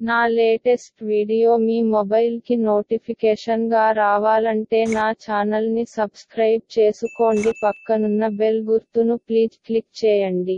నా latest video మీ mobile కి notification గా రావాలంటే నా ఛానల్ ని సబ్స్క్రైబ్ చేసుకోండి, పక్కనున్న బెల్ గుర్తును ప్లీజ్ క్లిక్ చేయండి.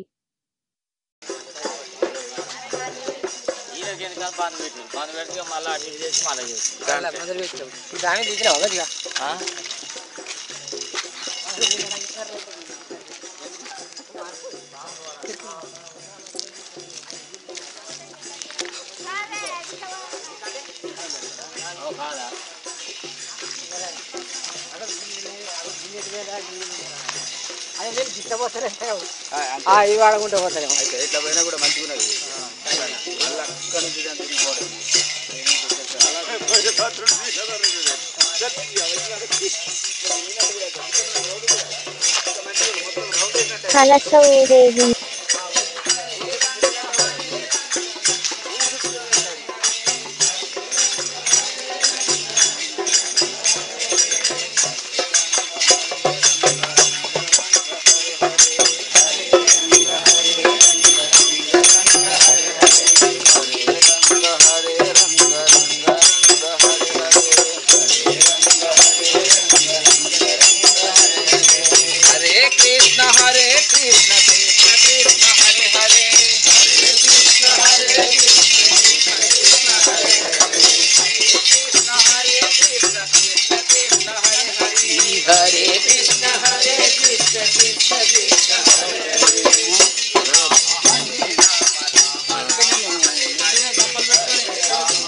ఇవి వాడకుంటే పోతాయి అయితే ఇట్లా పోయినా కూడా మంచిగా ఉన్నది. కలశ ఊరేగి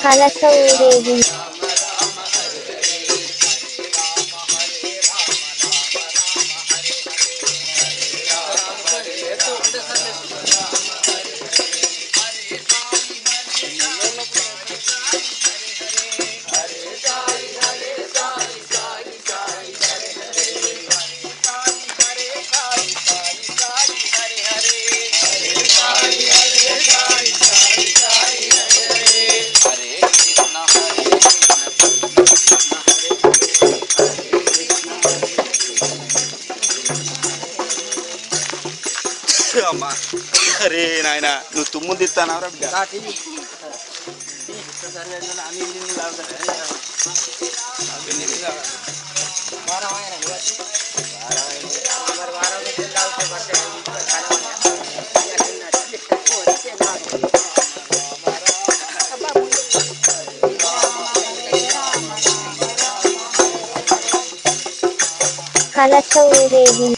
కలశ ఊరేగి అమ్మా. అరే నాయన, నువ్వు తుమ్ము తిస్తానవరా బిడ్డ? కలశ ఊరేగి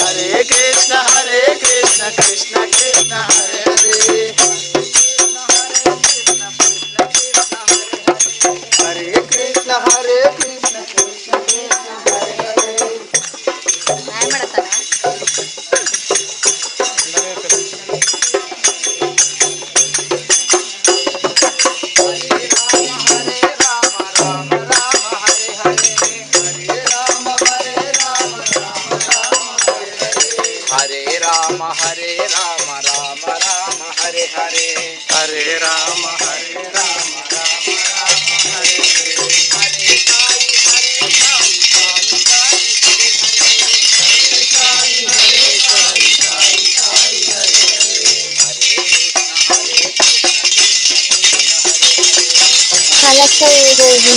హరే కృష్ణ కృష్ణ కృష్ణ హరే హరే, హరే కృష్ణ హరే కృష్ణ కృష్ణ కృష్ణ హరే హరే. హరే రామ రామ రామ హరే హరే, హరే రామ హరే రామ రామ రామ హరే హరే, హరే సాయి హరే సాయి సాయి సాయి హరే సాయి సాయి సాయి హరే హరే, హరే కలశ ఊరేగి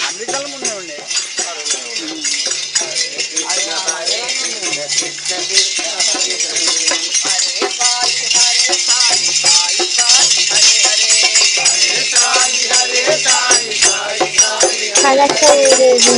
అమెరికాలో ఉండే కలశ ఊరేగి